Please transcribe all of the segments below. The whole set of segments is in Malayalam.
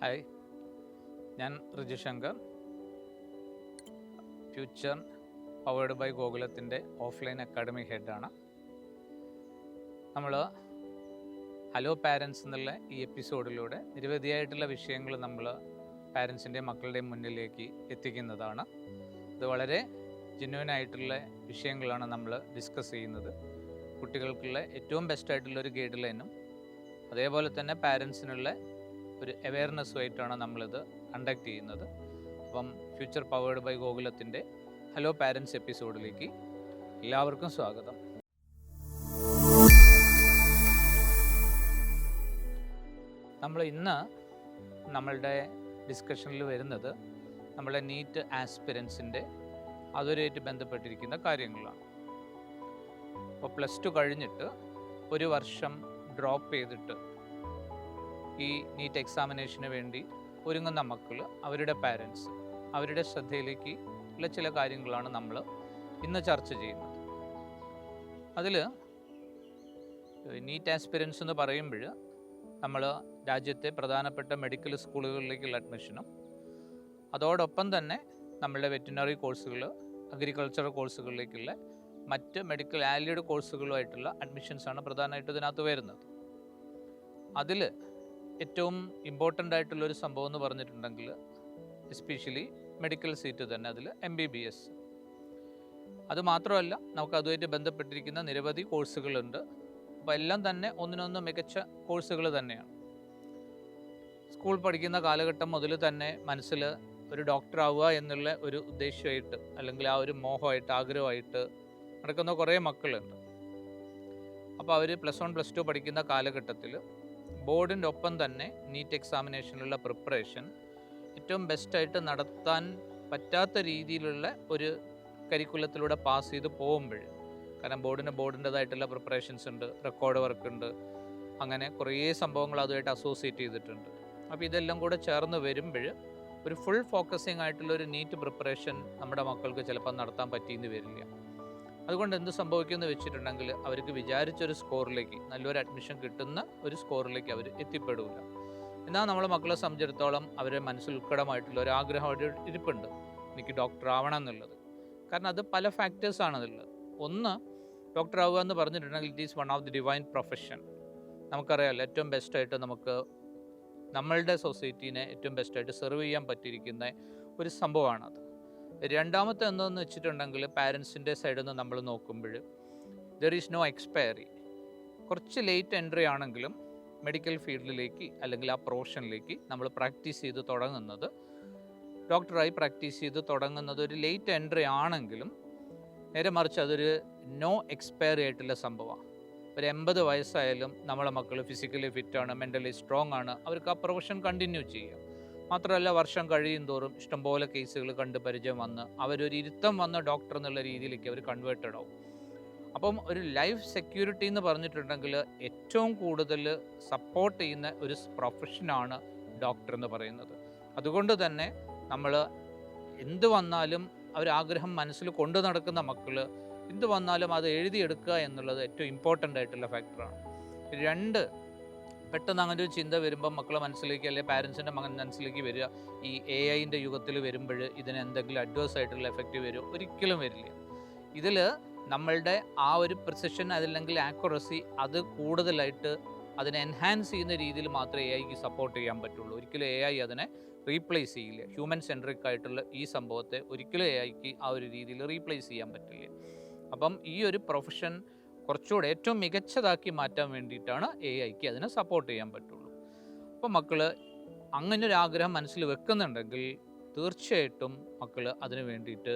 ഹായ്, ഞാൻ Riju Shankar, future powered by ഗോകുലത്തിൻ്റെ ഓഫ്ലൈൻ അക്കാഡമി ഹെഡാണ്. നമ്മൾ ഹലോ പാരൻസ് എന്നുള്ള ഈ എപ്പിസോഡിലൂടെ നിരവധിയായിട്ടുള്ള വിഷയങ്ങൾ നമ്മൾ പാരൻസിൻ്റെയും മക്കളുടെയും മുന്നിലേക്ക് എത്തിക്കുന്നതാണ്. ഇത് വളരെ ജെന്യുവനായിട്ടുള്ള വിഷയങ്ങളാണ് നമ്മൾ ഡിസ്കസ് ചെയ്യുന്നത്. കുട്ടികൾക്കുള്ള ഏറ്റവും ബെസ്റ്റായിട്ടുള്ളൊരു ഗൈഡ് ലൈനും അതേപോലെ തന്നെ പാരൻസിനുള്ള ഒരു അവെയർനെസ്സുമായിട്ടാണ് നമ്മളിത് കണ്ടക്ട് ചെയ്യുന്നത്. അപ്പം ഫ്യൂച്ചർ പവേർഡ് ബൈ ഗോകുലത്തിൻ്റെ ഹലോ പാരൻസ് എപ്പിസോഡിലേക്ക് എല്ലാവർക്കും സ്വാഗതം. നമ്മൾ ഇന്ന് നമ്മളുടെ ഡിസ്കഷനിൽ വരുന്നത് നമ്മളെ നീറ്റ് ആസ്പിരൻസിൻ്റെ അതുമായിട്ട് ബന്ധപ്പെട്ടിരിക്കുന്ന കാര്യങ്ങളാണ്. അപ്പോൾ +2 കഴിഞ്ഞിട്ട് ഒരു വർഷം ഡ്രോപ്പ് ചെയ്തിട്ട് ഈ നീറ്റ് എക്സാമിനേഷന് വേണ്ടി ഒരുങ്ങുന്ന മക്കൾ, അവരുടെ പാരൻസ്, അവരുടെ ശ്രദ്ധയിലേക്ക് ഉള്ള ചില കാര്യങ്ങളാണ് നമ്മൾ ഇന്ന് ചർച്ച ചെയ്യുന്നത്. അതിൽ നീറ്റ് ആസ്പിരൻസ് എന്ന് പറയുമ്പോൾ നമ്മൾ രാജ്യത്തെ പ്രധാനപ്പെട്ട മെഡിക്കൽ സ്കൂളുകളിലേക്കുള്ള അഡ്മിഷനും അതോടൊപ്പം തന്നെ നമ്മളുടെ വെറ്റിനറി കോഴ്സുകൾ, അഗ്രികൾച്ചറൽ കോഴ്സുകളിലേക്കുള്ള മറ്റ് മെഡിക്കൽ ആലിഡ് കോഴ്സുകളുമായിട്ടുള്ള അഡ്മിഷൻസാണ് പ്രധാനമായിട്ട് ഇതിനകത്ത് വരുന്നത്. അതിൽ ഏറ്റവും ഇമ്പോർട്ടൻ്റ് ആയിട്ടുള്ളൊരു സംഭവം എന്ന് പറഞ്ഞിട്ടുണ്ടെങ്കിൽ എസ്പെഷ്യലി മെഡിക്കൽ സീറ്റ് തന്നെ, അതിൽ MBBS. അതുമാത്രമല്ല, നമുക്ക് അതുമായിട്ട് ബന്ധപ്പെട്ടിരിക്കുന്ന നിരവധി കോഴ്സുകളുണ്ട്. അപ്പോൾ എല്ലാം തന്നെ ഒന്നിനൊന്ന് മികച്ച കോഴ്സുകൾ തന്നെയാണ്. സ്കൂൾ പഠിക്കുന്ന കാലഘട്ടം മുതൽ തന്നെ മനസ്സിൽ ഒരു ഡോക്ടർ ആവുക എന്നുള്ള ഒരു ഉദ്ദേശമായിട്ട്, അല്ലെങ്കിൽ ആ ഒരു മോഹമായിട്ട്, ആഗ്രഹമായിട്ട് നടക്കുന്ന കുറേ മക്കളുണ്ട്. അപ്പോൾ അവർ +1 +2 പഠിക്കുന്ന കാലഘട്ടത്തിൽ ബോർഡിൻ്റെ ഒപ്പം തന്നെ നീറ്റ് എക്സാമിനേഷനുള്ള പ്രിപ്പറേഷൻ ഏറ്റവും ബെസ്റ്റായിട്ട് നടത്താൻ പറ്റാത്ത രീതിയിലുള്ള ഒരു കരിക്കുലത്തിലൂടെ പാസ് ചെയ്ത് പോകുമ്പോൾ, കാരണം ബോർഡിൻ്റെതായിട്ടുള്ള പ്രിപ്പറേഷൻസ് ഉണ്ട്, റെക്കോർഡ് വർക്ക് ഉണ്ട്, അങ്ങനെ കുറേ സംഭവങ്ങൾ അതുമായിട്ട് അസോസിയേറ്റ് ചെയ്തിട്ടുണ്ട്. അപ്പോൾ ഇതെല്ലാം കൂടെ ചേർന്ന് വരുമ്പോൾ ഒരു ഫുൾ ഫോക്കസിങ് ആയിട്ടുള്ള ഒരു നീറ്റ് പ്രിപ്പറേഷൻ നമ്മുടെ മക്കൾക്ക് ചിലപ്പോൾ നടത്താൻ പറ്റിയെന്ന് വരില്ല. അതുകൊണ്ട് എന്ത് സംഭവിക്കുമെന്ന് വെച്ചിട്ടുണ്ടെങ്കിൽ അവർക്ക് വിചാരിച്ചൊരു സ്കോറിലേക്ക്, നല്ലൊരു അഡ്മിഷൻ കിട്ടുന്ന ഒരു സ്കോറിലേക്ക് അവർ എത്തിപ്പെടില്ല. എന്നാൽ നമ്മളെ മക്കളെ സംബന്ധിച്ചിടത്തോളം അവരുടെ മനസ്സിൽ ഉൾക്കടമായിട്ടുള്ള ഒരു ആഗ്രഹം അവിടെ ഇരിപ്പുണ്ട്, എനിക്ക് ഡോക്ടർ ആവണം എന്നുള്ളത്. കാരണം അത് പല ഫാക്ടേഴ്സാണ് അതിലുള്ളത്. ഒന്ന്, ഡോക്ടർ ആവുക എന്ന് പറഞ്ഞിട്ടുണ്ടെങ്കിൽ it is one of the divine profession. നമുക്കറിയാമല്ലോ, ഏറ്റവും ബെസ്റ്റായിട്ട് നമുക്ക് നമ്മളുടെ സൊസൈറ്റീനെ ഏറ്റവും ബെസ്റ്റായിട്ട് സെർവ് ചെയ്യാൻ പറ്റിയിരിക്കുന്ന ഒരു സംഭവമാണത്. രണ്ടാമത്തെ എന്താണെന്ന് വെച്ചിട്ടുണ്ടെങ്കിൽ പാരൻസിൻ്റെ സൈഡിൽ നിന്ന് നമ്മൾ നോക്കുമ്പോൾ ദർ ഈസ് നോ എക്സ്പയറി. കുറച്ച് ലേറ്റ് എൻട്രി ആണെങ്കിലും മെഡിക്കൽ ഫീൽഡിലേക്ക് അല്ലെങ്കിൽ ആ പ്രൊഫഷനിലേക്ക് നമ്മൾ പ്രാക്ടീസ് ചെയ്ത് തുടങ്ങുന്നത്, ഡോക്ടറായി പ്രാക്ടീസ് ചെയ്ത് തുടങ്ങുന്നത് ഒരു ലേറ്റ് എൻട്രി ആണെങ്കിലും നേരെ മറിച്ച് അതൊരു നോ എക്സ്പയറി ആയിട്ടുള്ള സംഭവമാണ്. ഒരു 80 വയസ്സായാലും നമ്മളെ മക്കൾ ഫിസിക്കലി ഫിറ്റാണ്, മെൻ്റലി സ്ട്രോങ് ആണ്, അവർക്ക് ആ പ്രൊഫഷൻ കണ്ടിന്യൂ ചെയ്യാം. മാത്രമല്ല, വർഷം കഴിയും തോറും ഇഷ്ടംപോലെ കേസുകൾ കണ്ട് പരിചയം വന്ന് അവരൊരു ഇരുത്തം വന്ന ഡോക്ടർ എന്നുള്ള രീതിയിലേക്ക് അവർ കൺവേർട്ടഡ് ആവും. അപ്പം ഒരു ലൈഫ് സെക്യൂരിറ്റി എന്ന് പറഞ്ഞിട്ടുണ്ടെങ്കിൽ ഏറ്റവും കൂടുതൽ സപ്പോർട്ട് ചെയ്യുന്ന ഒരു പ്രൊഫഷനാണ് ഡോക്ടർ എന്ന് പറയുന്നത്. അതുകൊണ്ട് തന്നെ നമ്മൾ എന്ത് വന്നാലും അവരാഗ്രഹം മനസ്സിൽ കൊണ്ടു നടക്കുന്ന മക്കൾ എന്ത് വന്നാലും അത് എഴുതിയെടുക്കുക എന്നുള്ളത് ഏറ്റവും ഇമ്പോർട്ടൻ്റ് ആയിട്ടുള്ള ഫാക്ടറാണ്. രണ്ട്, പെട്ടെന്ന് അങ്ങനെ ഒരു ചിന്ത വരുമ്പോൾ മക്കളെ മനസ്സിലേക്ക്, അല്ലെങ്കിൽ പാരൻസിൻ്റെ മനസ്സിലേക്ക് വരിക, ഈ AI-ൻ്റെ യുഗത്തിൽ വരുമ്പോൾ ഇതിന് എന്തെങ്കിലും അഡ്വേഴ്സ് ആയിട്ടുള്ള എഫക്റ്റ് വരും? ഒരിക്കലും വരില്ല. ഇതിൽ നമ്മളുടെ ആ ഒരു പ്രിസിഷൻ, അതല്ലെങ്കിൽ ആക്യുറസി, അത് കൂടുതലായിട്ട് അതിനെ എൻഹാൻസ് ചെയ്യുന്ന രീതിയിൽ മാത്രമേ AI-ക്ക് സപ്പോർട്ട് ചെയ്യാൻ പറ്റുള്ളൂ. ഒരിക്കലും AI അതിനെ റീപ്ലേസ് ചെയ്യില്ല. ഹ്യൂമൻ സെൻട്രിക് ആയിട്ടുള്ള ഈ സംഭവത്തെ ഒരിക്കലും AI-ക്ക് ആ ഒരു രീതിയിൽ റീപ്ലേസ് ചെയ്യാൻ പറ്റില്ല. അപ്പം ഈ ഒരു പ്രൊഫഷൻ കുറച്ചുകൂടെ ഏറ്റവും മികച്ചതാക്കി മാറ്റാൻ വേണ്ടിയിട്ടാണ് AI-ക്ക് അതിനെ സപ്പോർട്ട് ചെയ്യാൻ പറ്റുള്ളൂ. അപ്പോൾ മക്കൾ അങ്ങനെ ഒരു ആഗ്രഹം മനസ്സിൽ വെക്കുന്നുണ്ടെങ്കിൽ തീർച്ചയായിട്ടും മക്കൾ അതിന് വേണ്ടിയിട്ട്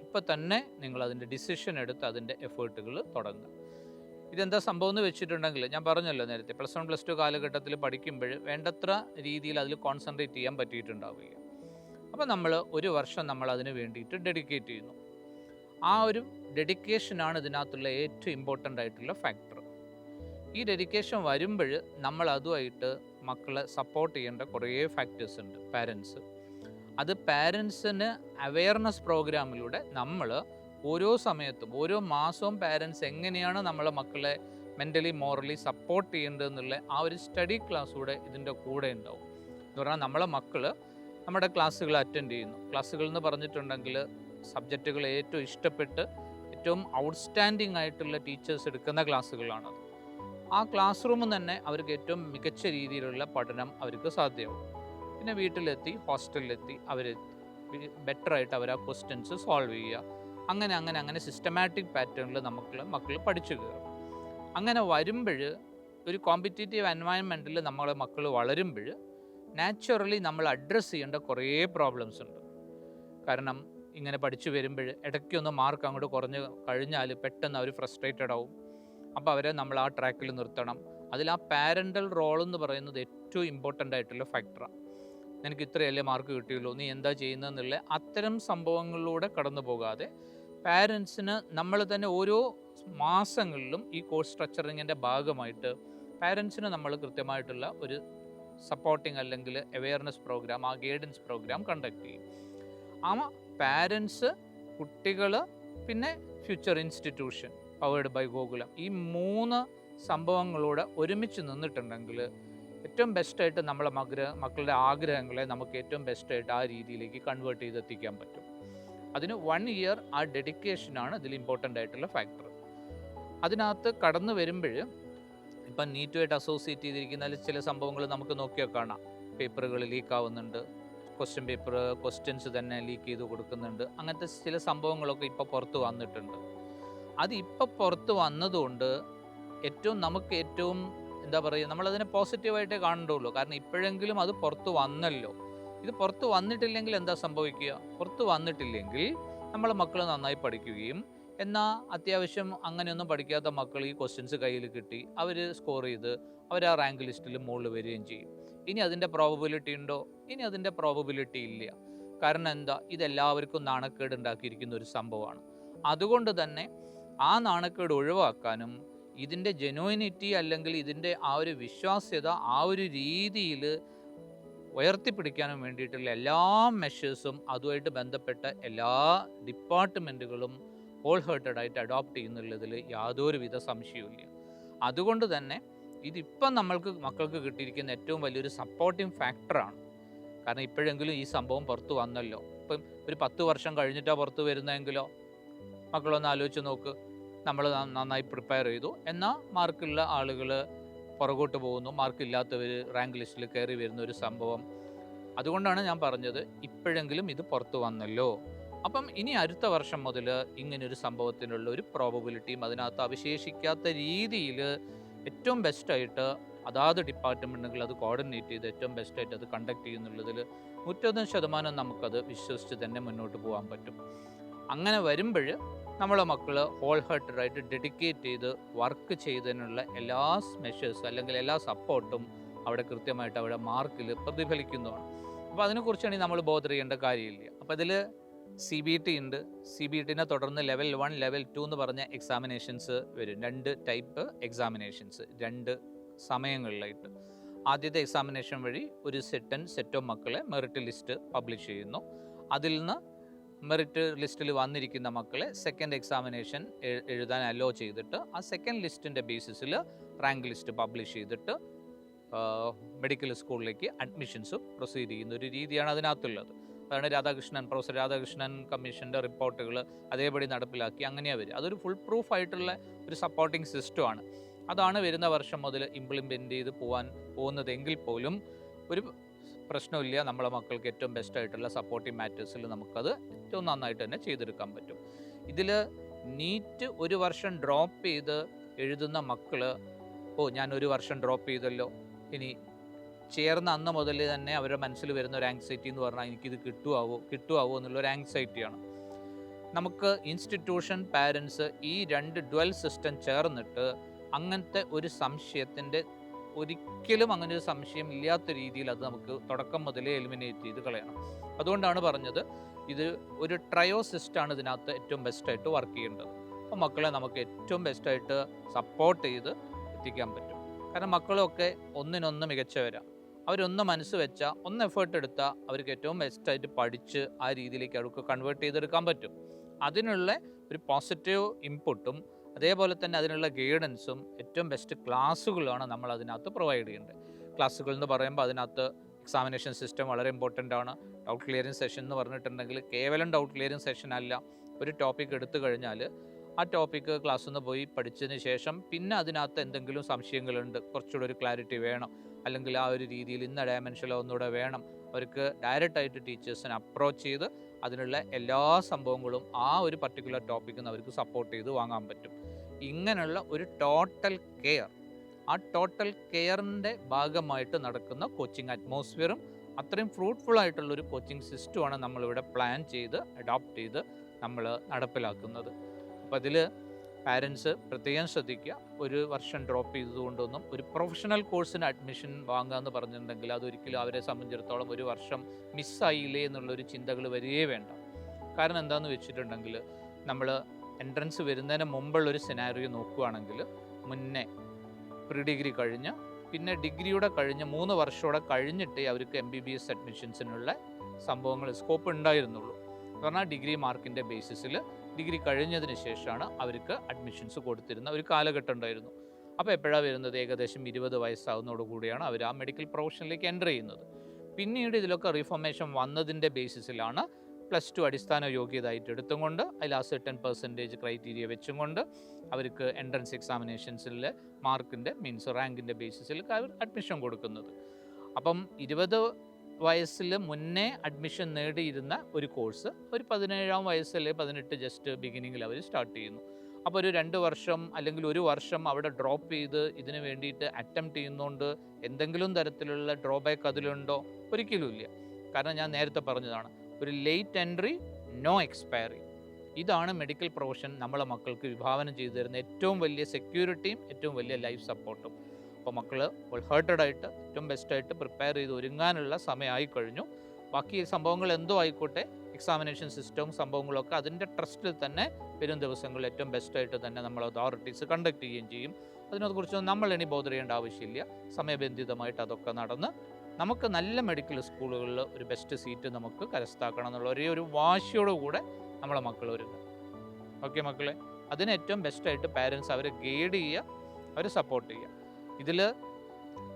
ഇപ്പം തന്നെ നിങ്ങൾ അതിൻ്റെ ഡിസിഷൻ എടുത്ത് അതിൻ്റെ എഫേർട്ടുകൾ തുടങ്ങുക. ഇതെന്താ സംഭവം എന്ന് വെച്ചിട്ടുണ്ടെങ്കിൽ, ഞാൻ പറഞ്ഞല്ലോ നേരത്തെ, +1 +2 കാലഘട്ടത്തിൽ പഠിക്കുമ്പോൾ വേണ്ടത്ര രീതിയിൽ അതിൽ കോൺസെൻട്രേറ്റ് ചെയ്യാൻ പറ്റിയിട്ടുണ്ടാവില്ല. അപ്പോൾ നമ്മൾ ഒരു വർഷം നമ്മൾ അതിന് വേണ്ടിയിട്ട് ഡെഡിക്കേറ്റ് ചെയ്യുന്നു. ആ ഒരു ഡെഡിക്കേഷനാണ് ഇതിനകത്തുള്ള ഏറ്റവും ഇമ്പോർട്ടൻ്റ് ആയിട്ടുള്ള ഫാക്ടർ. ഈ ഡെഡിക്കേഷൻ വരുമ്പോൾ നമ്മൾ അതുമായിട്ട് മക്കളെ സപ്പോർട്ട് ചെയ്യേണ്ട കുറേ ഫാക്ടേഴ്സ് ഉണ്ട്. പാരൻസ്, അത് പാരൻസിന് അവെയർനെസ് പ്രോഗ്രാമിലൂടെ നമ്മൾ ഓരോ സമയത്തും ഓരോ മാസവും പാരൻസ് എങ്ങനെയാണ് നമ്മളെ മക്കളെ മെൻ്റലി മോറലി സപ്പോർട്ട് ചെയ്യേണ്ടതെന്നുള്ള ആ ഒരു സ്റ്റഡി ക്ലാസ് കൂടെ ഇതിൻ്റെ കൂടെ ഉണ്ടാവും. എന്ന് പറഞ്ഞാൽ നമ്മളെ മക്കൾ നമ്മുടെ ക്ലാസ്സുകൾ അറ്റൻഡ് ചെയ്യുന്നു. ക്ലാസ്സുകൾ എന്ന് പറഞ്ഞിട്ടുണ്ടെങ്കിൽ സബ്ജക്റ്റുകൾ ഏറ്റവും ഇഷ്ടപ്പെട്ട് ഏറ്റവും ഔട്ട്സ്റ്റാൻഡിങ് ആയിട്ടുള്ള ടീച്ചേഴ്സ് എടുക്കുന്ന ക്ലാസ്സുകളാണത്. ആ ക്ലാസ് റൂമിൽ തന്നെ അവർക്ക് ഏറ്റവും മികച്ച രീതിയിലുള്ള പഠനം അവർക്ക് സാധ്യമാവും. പിന്നെ വീട്ടിലെത്തി ഹോസ്റ്റലിലെത്തി അവർ ബെറ്ററായിട്ട് അവർ ആ ക്വസ്റ്റ്യൻസ് സോൾവ് ചെയ്യുക. അങ്ങനെ അങ്ങനെ അങ്ങനെ സിസ്റ്റമാറ്റിക് പാറ്റേണിൽ മക്കൾ പഠിച്ചു കയറും. അങ്ങനെ വരുമ്പോൾ ഒരു കോമ്പറ്റീറ്റീവ് എൻവയൺമെൻറ്റിൽ നമ്മളെ മക്കൾ വളരുമ്പോൾ നാച്ചുറലി നമ്മൾ അഡ്രസ്സ് ചെയ്യേണ്ട കുറേ പ്രോബ്ലംസ് ഉണ്ട്. കാരണം ഇങ്ങനെ പഠിച്ചു വരുമ്പോൾ ഇടയ്ക്കൊന്ന് മാർക്ക് അങ്ങോട്ട് കുറഞ്ഞ് കഴിഞ്ഞാൽ പെട്ടെന്ന് അവർ ഫ്രസ്ട്രേറ്റഡ് ആവും. അപ്പോൾ അവരെ നമ്മൾ ആ ട്രാക്കിൽ നിർത്തണം. അതിൽ ആ പാരൻ്റൽ റോൾ എന്ന് പറയുന്നത് ഏറ്റവും ഇമ്പോർട്ടൻ്റ് ആയിട്ടുള്ള ഫാക്ടറാണ്. നിനക്ക് ഇത്രയല്ലേ മാർക്ക് കിട്ടിയുള്ളൂ, നീ എന്താ ചെയ്യുന്നതെന്നുള്ള അത്തരം സംഭവങ്ങളിലൂടെ കടന്നു പോകാതെ പാരൻസിന് നമ്മൾ തന്നെ ഓരോ മാസങ്ങളിലും ഈ കോഴ്സ് സ്ട്രക്ചറിങ്ങിൻ്റെ ഭാഗമായിട്ട് പാരൻസിന് നമ്മൾ കൃത്യമായിട്ടുള്ള ഒരു സപ്പോർട്ടിങ് അല്ലെങ്കിൽ അവെയർനെസ് പ്രോഗ്രാം, ആ ഗൈഡൻസ് പ്രോഗ്രാം കണ്ടക്ട് ചെയ്യും. ആ പാരൻസ്, കുട്ടികൾ, പിന്നെ future institution powered by Gokulam, ഈ 3 സംഭവങ്ങളൂടെ ഒരുമിച്ച് നിന്നിട്ടുണ്ടെങ്കിൽ ഏറ്റവും ബെസ്റ്റായിട്ട് നമ്മളെ മക്കളുടെ ആഗ്രഹങ്ങളെ നമുക്ക് ഏറ്റവും ബെസ്റ്റായിട്ട് ആ രീതിയിലേക്ക് കൺവേർട്ട് ചെയ്തെത്തിക്കാൻ പറ്റും. അതിന് 1 ഇയർ ആ ഡെഡിക്കേഷനാണ് ഇതിൽ ഇമ്പോർട്ടൻ്റ് ആയിട്ടുള്ള ഫാക്ടർ. അതിനകത്ത് കടന്നു വരുമ്പോൾ ഇപ്പം നീറ്റുമായിട്ട് അസോസിയേറ്റ് ചെയ്തിരിക്കുന്ന ചില സംഭവങ്ങൾ നമുക്ക് നോക്കിയാൽ കാണാം. പേപ്പറുകൾ ലീക്ക് ആവുന്നുണ്ട്, ക്വസ്റ്റ്യൻസ് തന്നെ ലീക്ക് ചെയ്ത് കൊടുക്കുന്നുണ്ട്. അങ്ങനത്തെ ചില സംഭവങ്ങളൊക്കെ ഇപ്പോൾ പുറത്ത് വന്നിട്ടുണ്ട്. അത് ഇപ്പോൾ പുറത്ത് വന്നതുകൊണ്ട് നമുക്ക് ഏറ്റവും എന്താ പറയുക, നമ്മളതിനെ പോസിറ്റീവായിട്ടേ കാണണ്ടുള്ളൂ. കാരണം ഇപ്പോഴെങ്കിലും അത് പുറത്ത് വന്നല്ലോ. ഇത് പുറത്ത് വന്നിട്ടില്ലെങ്കിൽ എന്താ സംഭവിക്കുക? പുറത്ത് വന്നിട്ടില്ലെങ്കിൽ നമ്മളെ മക്കൾ നന്നായി പഠിക്കുകയും എന്നാൽ അത്യാവശ്യം അങ്ങനെയൊന്നും പഠിക്കാത്ത മക്കൾ ഈ ക്വസ്റ്റ്യൻസ് കയ്യിൽ കിട്ടി അവർ സ്കോർ ചെയ്ത് അവർ ആ റാങ്ക് ലിസ്റ്റിൽ മുകളിൽ വരികയും ചെയ്യും. ഇനി അതിൻ്റെ പ്രോബബിലിറ്റി ഉണ്ടോ? ഇനി അതിൻ്റെ പ്രോബബിലിറ്റി ഇല്ല. കാരണം എന്താ? ഇതെല്ലാവർക്കും നാണക്കേട് ഉണ്ടാക്കിയിരിക്കുന്ന ഒരു സംഭവമാണ്. അതുകൊണ്ട് തന്നെ ആ നാണക്കേട് ഒഴിവാക്കാനും ഇതിൻ്റെ ജെനുവിനിറ്റി അല്ലെങ്കിൽ ഇതിൻ്റെ ആ ഒരു വിശ്വാസ്യത ആ ഒരു രീതിയിൽ ഉയർത്തിപ്പിടിക്കാനും വേണ്ടിയിട്ടുള്ള എല്ലാ മെഷേഴ്സും അതുമായിട്ട് ബന്ധപ്പെട്ട എല്ലാ ഡിപ്പാർട്ട്മെൻറ്റുകളും ഹോൾ ഹേർട്ടഡായിട്ട് അഡോപ്റ്റ് ചെയ്യുന്നുള്ളതിൽ യാതൊരുവിധ സംശയവുമില്ല. അതുകൊണ്ട് തന്നെ ഇതിപ്പം മക്കൾക്ക് കിട്ടിയിരിക്കുന്ന ഏറ്റവും വലിയൊരു സപ്പോർട്ടിങ് ഫാക്ടറാണ്. കാരണം ഇപ്പോഴെങ്കിലും ഈ സംഭവം പുറത്ത് വന്നല്ലോ. ഇപ്പം ഒരു 10 വർഷം കഴിഞ്ഞിട്ടാണ് പുറത്ത് വരുന്നതെങ്കിലോ മക്കളൊന്ന് ആലോചിച്ച് നോക്ക്. നമ്മൾ നന്നായി പ്രിപ്പയർ ചെയ്തു, എന്നാൽ മാർക്കുള്ള ആളുകൾ പുറകോട്ട് പോകുന്നു, മാർക്കില്ലാത്തവർ റാങ്ക് ലിസ്റ്റിൽ കയറി വരുന്ന ഒരു സംഭവം. അതുകൊണ്ടാണ് ഞാൻ പറഞ്ഞത് ഇപ്പോഴെങ്കിലും ഇത് പുറത്ത് വന്നല്ലോ. അപ്പം ഇനി അടുത്ത വർഷം മുതൽ ഇങ്ങനൊരു സംഭവത്തിനുള്ള ഒരു പ്രോബബിലിറ്റിയും അതിനകത്ത് അവശേഷിക്കാത്ത രീതിയിൽ ഏറ്റവും ബെസ്റ്റായിട്ട് അതാത് ഡിപ്പാർട്ട്മെൻറ്റുകൾ അത് കോർഡിനേറ്റ് ചെയ്ത് ഏറ്റവും ബെസ്റ്റായിട്ട് അത് കണ്ടക്ട് ചെയ്യുന്നുള്ളതിൽ 100% നമുക്കത് വിശ്വസിച്ച് തന്നെ മുന്നോട്ട് പോകാൻ പറ്റും. അങ്ങനെ വരുമ്പോൾ നമ്മളെ മക്കൾ ഹോൾ ഹാർട്ടഡായിട്ട് ഡെഡിക്കേറ്റ് ചെയ്ത് വർക്ക് ചെയ്തതിനുള്ള എല്ലാ മെഷേഴ്സ് അല്ലെങ്കിൽ എല്ലാ സപ്പോർട്ടും അവിടെ കൃത്യമായിട്ട് അവിടെ മാർക്കിൽ പ്രതിഫലിക്കുന്നതാണ്. അപ്പോൾ അതിനെക്കുറിച്ചാണ് നമ്മൾ ബോധർ ചെയ്യേണ്ട കാര്യമില്ല. അപ്പോൾ ഇതിൽ CBT ഉണ്ട്. CBTനെ തുടർന്ന് ലെവൽ 1, ലെവൽ 2 എന്ന് പറഞ്ഞ എക്സാമിനേഷൻസ് വരും. 2 ടൈപ്പ് എക്സാമിനേഷൻസ് 2 സമയങ്ങളിലായിട്ട്. ആദ്യത്തെ എക്സാമിനേഷൻ വഴി ഒരു സെറ്റ് ഓഫ് മക്കളെ മെറിറ്റ് ലിസ്റ്റ് പബ്ലിഷ് ചെയ്യുന്നു. അതിൽ നിന്ന് മെറിറ്റ് ലിസ്റ്റിൽ വന്നിരിക്കുന്ന മക്കളെ സെക്കൻഡ് എക്സാമിനേഷൻ എഴുതാൻ അലോ ചെയ്തിട്ട് ആ സെക്കൻഡ് ലിസ്റ്റിൻ്റെ ബേസിസിൽ റാങ്ക് ലിസ്റ്റ് പബ്ലിഷ് ചെയ്തിട്ട് മെഡിക്കൽ സ്കൂളിലേക്ക് അഡ്മിഷൻസ് പ്രൊസീഡ് ചെയ്യുന്ന ഒരു രീതിയാണ് അതിനകത്തുള്ളത്. അതാണ് പ്രൊഫസർ രാധാകൃഷ്ണൻ കമ്മീഷൻ്റെ റിപ്പോർട്ടുകൾ അതേപടി നടപ്പിലാക്കി അങ്ങനെയാണ് വരിക. അതൊരു ഫുൾ പ്രൂഫ് ആയിട്ടുള്ള ഒരു സപ്പോർട്ടിംഗ് സിസ്റ്റമാണ്. അതാണ് വരുന്ന വർഷം മുതൽ ഇംപ്ലിമെൻ്റ് ചെയ്ത് പോകുന്നതെങ്കിൽ പോലും ഒരു പ്രശ്നമില്ല. നമ്മളെ മക്കൾക്ക് ഏറ്റവും ബെസ്റ്റായിട്ടുള്ള സപ്പോർട്ടിംഗ് മാറ്റേഴ്സിൽ നമുക്കത് ഏറ്റവും നന്നായിട്ട് തന്നെ ചെയ്തെടുക്കാൻ പറ്റും. ഇതിൽ നീറ്റ് ഒരു വർഷം ഡ്രോപ്പ് ചെയ്ത് എഴുതുന്ന മക്കൾ ഞാൻ ഒരു വർഷം ഡ്രോപ്പ് ചെയ്തല്ലോ, ഇനി ചേർന്ന അന്ന് മുതൽ തന്നെ അവരുടെ മനസ്സിൽ വരുന്ന ഒരു ആങ്സൈറ്റി എന്ന് പറഞ്ഞാൽ എനിക്കിത് കിട്ടുമാവോ എന്നുള്ളൊരു ആങ്സൈറ്റിയാണ്. നമുക്ക് ഇൻസ്റ്റിറ്റ്യൂഷൻ, പാരൻസ് ഈ 2 ഡ്വൽ സിസ്റ്റം ചേർന്നിട്ട് അങ്ങനത്തെ ഒരു സംശയത്തിൻ്റെ ഒരിക്കലും അങ്ങനെ ഒരു സംശയം ഇല്ലാത്ത രീതിയിൽ അത് നമുക്ക് തുടക്കം മുതലേ എലിമിനേറ്റ് ചെയ്ത് കളയണം. അതുകൊണ്ടാണ് പറഞ്ഞത് ഇത് ഒരു ട്രയോ സിസ്റ്റമാണ് ഇതിനകത്ത് ഏറ്റവും ബെസ്റ്റായിട്ട് വർക്ക് ചെയ്യേണ്ടത്. അപ്പോൾ മക്കളെ നമുക്ക് ഏറ്റവും ബെസ്റ്റായിട്ട് സപ്പോർട്ട് ചെയ്ത് എത്തിക്കാൻ പറ്റും. കാരണം മക്കളൊക്കെ ഒന്നിനൊന്ന് മികച്ചവരാണ്. അവരൊന്ന് മനസ്സ് വെച്ചാൽ, ഒന്ന് എഫേർട്ട് എടുത്താൽ അവർക്ക് ഏറ്റവും ബെസ്റ്റായിട്ട് പഠിച്ച് ആ രീതിയിലേക്ക് അവർക്ക് കൺവേർട്ട് ചെയ്തെടുക്കാൻ പറ്റും. അതിനുള്ള ഒരു പോസിറ്റീവ് ഇൻപുട്ടും അതേപോലെ തന്നെ അതിനുള്ള ഗൈഡൻസും ഏറ്റവും ബെസ്റ്റ് ക്ലാസ്സുകളാണ് നമ്മൾ അതിനകത്ത് പ്രൊവൈഡ് ചെയ്യേണ്ടത്. ക്ലാസ്സുകൾ എന്ന് പറയുമ്പോൾ അതിനകത്ത് എക്സാമിനേഷൻ സിസ്റ്റം വളരെ ഇമ്പോർട്ടൻ്റ് ആണ്. ഡൗട്ട് ക്ലിയറിംഗ് സെഷൻ എന്ന് പറഞ്ഞിട്ടുണ്ടെങ്കിൽ കേവലം ഡൗട്ട് ക്ലിയറിംഗ് സെഷൻ അല്ല. ഒരു ടോപ്പിക് എടുത്തു കഴിഞ്ഞാൽ ആ ടോപ്പിക്ക് ക്ലാസ്സിൽ നിന്ന് പോയി പഠിച്ചതിന് ശേഷം പിന്നെ അതിനകത്ത് എന്തെങ്കിലും സംശയങ്ങളുണ്ട്, കുറച്ചുകൂടെ ഒരു ക്ലാരിറ്റി വേണം, അല്ലെങ്കിൽ ആ ഒരു രീതിയിൽ ഇന്ന ഡയമെൻഷനിലോ ഒന്നുകൂടെ വേണം, അവർക്ക് ഡയറക്റ്റായിട്ട് ടീച്ചേഴ്സിനെ അപ്രോച്ച് ചെയ്ത് അതിനുള്ള എല്ലാ സംഭവങ്ങളും ആ ഒരു പർട്ടിക്കുലർ ടോപ്പിക്കിൽ നിന്ന് അവർക്ക് സപ്പോർട്ട് ചെയ്ത് വാങ്ങാൻ പറ്റും. ഇങ്ങനെയുള്ള ഒരു ടോട്ടൽ കെയർ, ആ ടോട്ടൽ കെയറിൻ്റെ ഭാഗമായിട്ട് നടക്കുന്ന കോച്ചിങ് അറ്റ്മോസ്ഫിയറും അത്രയും ഫ്രൂട്ട്ഫുൾ ആയിട്ടുള്ളൊരു കോച്ചിങ് സിസ്റ്റമാണ് നമ്മളിവിടെ പ്ലാൻ ചെയ്ത് അഡോപ്റ്റ് ചെയ്ത് നമ്മൾ നടപ്പിലാക്കുന്നത്. അപ്പോൾ അതിൽ പാരൻസ് പ്രത്യേകം ശ്രദ്ധിക്കുക. ഒരു വർഷം ഡ്രോപ്പ് ചെയ്തതുകൊണ്ടൊന്നും ഒരു പ്രൊഫഷണൽ കോഴ്സിന് അഡ്മിഷൻ വാങ്ങുക എന്ന് പറഞ്ഞിട്ടുണ്ടെങ്കിൽ അതൊരിക്കലും അവരെ സംബന്ധിച്ചിടത്തോളം ഒരു വർഷം മിസ്സായില്ലേ എന്നുള്ളൊരു ചിന്തകൾ വരികയേ വേണ്ട. കാരണം എന്താണെന്ന് വെച്ചിട്ടുണ്ടെങ്കിൽ നമ്മൾ എൻട്രൻസ് വരുന്നതിന് മുമ്പുള്ളൊരു സിനാരിയോ നോക്കുകയാണെങ്കിൽ മുന്നേ പ്രീ ഡിഗ്രി കഴിഞ്ഞ് പിന്നെ ഡിഗ്രിയുടെ കഴിഞ്ഞ് 3 വർഷത്തോടെ കഴിഞ്ഞിട്ടേ അവർക്ക് MBBS അഡ്മിഷൻസിനുള്ള സംഭവങ്ങൾ സ്കോപ്പ് ഉണ്ടായിരുന്നുള്ളൂ. പറഞ്ഞാൽ ഡിഗ്രി മാർക്കിൻ്റെ ബേസിസിൽ ഡിഗ്രി കഴിഞ്ഞതിന് ശേഷമാണ് അവർക്ക് അഡ്മിഷൻസ് കൊടുത്തിരുന്ന ഒരു കാലഘട്ടം ഉണ്ടായിരുന്നു. അപ്പോൾ എപ്പോഴാണ് വരുന്നത്? ഏകദേശം 20 വയസ്സാകുന്നതോടുകൂടിയാണ് അവർ ആ മെഡിക്കൽ പ്രൊഫഷനിലേക്ക് എൻ്റർ ചെയ്യുന്നത്. പിന്നീട് ഇതിലൊക്കെ റിഫോർമേഷൻ വന്നതിൻ്റെ ബേസിസിലാണ് +2 അടിസ്ഥാന യോഗ്യതയായിട്ട് എടുത്തുകൊണ്ട് അതിൽ ആ 10% ക്രൈറ്റീരിയ വെച്ചും കൊണ്ട് അവർക്ക് എൻട്രൻസ് എക്സാമിനേഷൻസിലെ മാർക്കിൻ്റെ റാങ്കിൻ്റെ ബേസിസിൽ അവർ അഡ്മിഷൻ കൊടുക്കുന്നത്. അപ്പം 20 വയസ്സിൽ മുന്നേ അഡ്മിഷൻ നേടിയിരുന്ന ഒരു കോഴ്സ് ഒരു 17-ാം വയസ്സിൽ 18 ജസ്റ്റ് ബിഗിനിങ്ങിൽ അവർ സ്റ്റാർട്ട് ചെയ്യുന്നു. അപ്പോൾ ഒരു 2 വർഷം അല്ലെങ്കിൽ 1 വർഷം അവിടെ ഡ്രോപ്പ് ചെയ്ത് ഇതിന് വേണ്ടിയിട്ട് അറ്റംപ്റ്റ് ചെയ്യുന്നതുകൊണ്ട് എന്തെങ്കിലും തരത്തിലുള്ള ഡ്രോബാക്ക് അതിലുണ്ടോ? ഒരിക്കലും ഇല്ല. കാരണം ഞാൻ നേരത്തെ പറഞ്ഞതാണ്, ഒരു ലേറ്റ് എൻട്രി, നോ എക്സ്പയറി. ഇതാണ് മെഡിക്കൽ പ്രൊഫഷൻ നമ്മളെ മക്കൾക്ക് വിഭാവനം ചെയ്തു തരുന്ന ഏറ്റവും വലിയ സെക്യൂരിറ്റിയും ഏറ്റവും വലിയ ലൈഫ് സപ്പോർട്ടും. അപ്പോൾ മക്കൾ ഹേർട്ടഡായിട്ട് ഏറ്റവും ബെസ്റ്റായിട്ട് പ്രിപ്പയർ ചെയ്ത് ഒരുങ്ങാനുള്ള സമയമായി കഴിഞ്ഞു. ബാക്കി സംഭവങ്ങൾ എന്തോ ആയിക്കോട്ടെ, എക്സാമിനേഷൻ സിസ്റ്റവും സംഭവങ്ങളൊക്കെ അതിൻ്റെ ട്രസ്റ്റിൽ തന്നെ വരും ദിവസങ്ങളിൽ ഏറ്റവും ബെസ്റ്റായിട്ട് തന്നെ നമ്മൾ അതോറിറ്റീസ് കണ്ടക്ട് ചെയ്യുകയും ചെയ്യും. അതിനെക്കുറിച്ചൊന്നും നമ്മൾ ഇനി ബോധർ ചെയ്യേണ്ട ആവശ്യമില്ല. സമയബന്ധിതമായിട്ട് അതൊക്കെ നടന്ന് നമുക്ക് നല്ല മെഡിക്കൽ സ്കൂളുകളിൽ ഒരു ബെസ്റ്റ് സീറ്റ് നമുക്ക് കരസ്ഥമാക്കണം എന്നുള്ള ഒരേ ഒരു വാശിയോടുകൂടെ നമ്മളെ മക്കൾ ഒരുങ്ങും. ഓക്കെ മക്കളെ, അതിന് ഏറ്റവും ബെസ്റ്റായിട്ട് പാരൻസ് അവരെ ഗൈഡ് ചെയ്യുക, അവരെ സപ്പോർട്ട് ചെയ്യുക. ഇതിൽ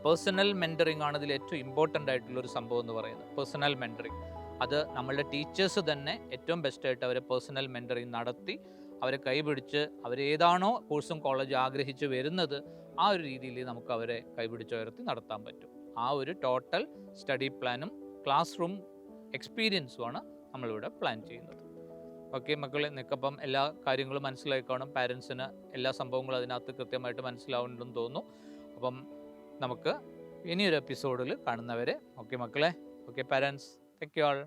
പേഴ്സണൽ മെൻറ്ററിങ് ആണ് ഇതിൽ ഏറ്റവും ഇമ്പോർട്ടൻ്റ് ആയിട്ടുള്ളൊരു സംഭവം എന്ന് പറയുന്നത്. പേഴ്സണൽ മെൻറ്ററിങ് അത് നമ്മളുടെ ടീച്ചേഴ്സ് തന്നെ ഏറ്റവും ബെസ്റ്റായിട്ട് അവരെ പേഴ്സണൽ മെൻറ്ററിങ് നടത്തി അവരെ കൈപിടിച്ച് അവരേതാണോ കോഴ്സും കോളേജും ആഗ്രഹിച്ച് വരുന്നത് ആ ഒരു രീതിയിൽ നമുക്ക് അവരെ കൈപിടിച്ചുയർത്തി നടത്താൻ പറ്റും. ആ ഒരു ടോട്ടൽ സ്റ്റഡി പ്ലാനും ക്ലാസ് റൂം എക്സ്പീരിയൻസുമാണ് നമ്മളിവിടെ പ്ലാൻ ചെയ്യുന്നത്. ഓക്കെ മക്കളെ, നിങ്ങൾക്കപ്പം എല്ലാ കാര്യങ്ങളും മനസ്സിലായി കാണും. പാരൻസിന് എല്ലാ സംഭവങ്ങളും അതിനകത്ത് കൃത്യമായിട്ട് മനസ്സിലാവുന്നുണ്ടെന്ന് തോന്നുന്നു. അപ്പം നമുക്ക് ഇനിയൊരു എപ്പിസോഡിൽ കാണുന്നവരെ. ഓക്കെ മക്കളെ, okay parents, thank you all.